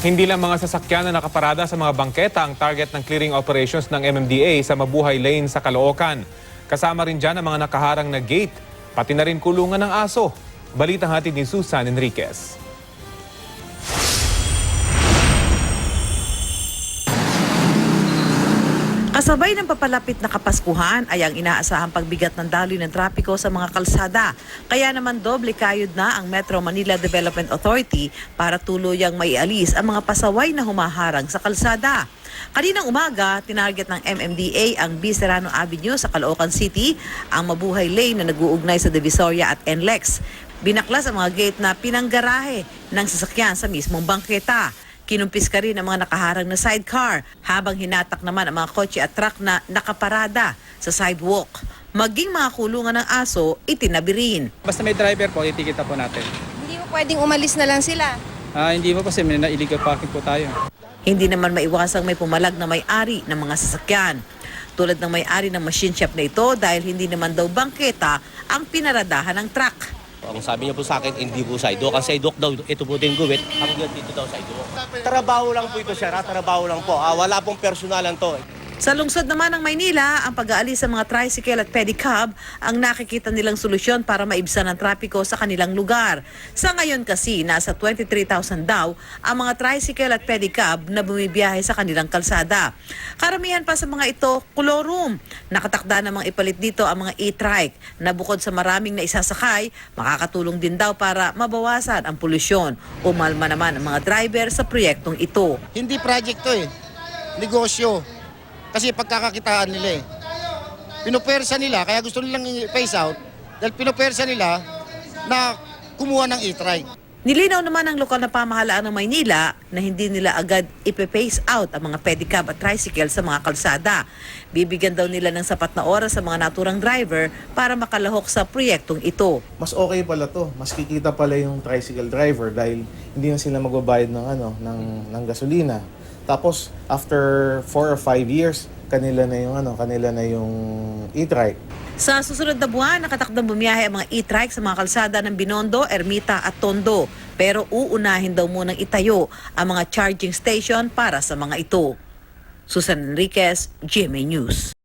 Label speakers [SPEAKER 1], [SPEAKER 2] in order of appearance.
[SPEAKER 1] Hindi lang mga sasakyan na nakaparada sa mga bangketa ang target ng clearing operations ng MMDA sa Mabuhay Lane sa Caloocan. Kasama rin dyan ang mga nakaharang na gate, pati na rin kulungan ng aso. Balitang hatid ni Susan Enriquez.
[SPEAKER 2] Kasabay ng papalapit na Kapaskuhan ay ang inaasahang pagbigat ng daloy ng trapiko sa mga kalsada. Kaya naman doble kayod na ang Metro Manila Development Authority para tuluyang maialis ang mga pasaway na humaharang sa kalsada. Kaninang umaga, tinarget ng MMDA ang B. Serrano Avenue sa Caloocan City, ang Mabuhay Lane na nag-uugnay sa Divisoria at NLEX. Binaklas ang mga gate na pinanggarahe ng sasakyan sa mismong bangketa. Kinumpis ka rin ang mga nakaharang na sidecar habang hinatak naman ang mga kotse at truck na nakaparada sa sidewalk. Maging mga kulungan ng aso, itinabi rin.
[SPEAKER 3] Basta may driver po, itikita po natin.
[SPEAKER 4] Hindi mo pwedeng umalis na lang sila.
[SPEAKER 3] Hindi po kasi may illegal parking po tayo.
[SPEAKER 2] Hindi naman maiwasang may pumalag na may-ari ng mga sasakyan. Tulad ng may-ari ng machine shop na ito dahil hindi naman daw bangketa ang pinaradahan ng truck.
[SPEAKER 5] Ang sabi niya po sa akin, hindi po sidewalk. Ang sidewalk daw, ito po din guwit. Hanggang dito daw sidewalk. Trabaho lang po ito, sir. Trabaho lang po. Wala pong personalan to.
[SPEAKER 2] Sa lungsod naman ng Maynila, ang pag-aalis sa mga tricycle at pedicab ang nakikita nilang solusyon para maibsan ang trapiko sa kanilang lugar. Sa ngayon kasi, nasa 23,000 daw ang mga tricycle at pedicab na bumibiyahe sa kanilang kalsada. Karamihan pa sa mga ito, kolorum. Nakatakda namang ipalit dito ang mga e-trike na bukod sa maraming na isasakay, makakatulong din daw para mabawasan ang polusyon. Umalma naman ang mga driver sa proyektong ito.
[SPEAKER 6] Hindi project to negosyo. Kasi pagkakakitaan nila Pinupersa nila, kaya gusto nilang i-phase out dahil pinupersa nila na kumuha ng e-trike.
[SPEAKER 2] Nilinaw naman ng lokal na pamahalaan ng Maynila na hindi nila agad ipe-phase out ang mga pedicab at tricycle sa mga kalsada. Bibigyan daw nila ng sapat na oras sa mga naturang driver para makalahok sa proyektong ito.
[SPEAKER 7] Mas okay pala to, mas kikita pala yung tricycle driver dahil hindi na sila magbabayad ng gasolina. Tapos after 4 or 5 years, kanila na yung e-trike.
[SPEAKER 2] Sa susunod na buwan, nakatakdang bumiyahe ang mga e-trike sa mga kalsada ng Binondo, Ermita at Tondo. Pero uunahin daw munang itayo ang mga charging station para sa mga ito. Susan Enriquez, GMA News.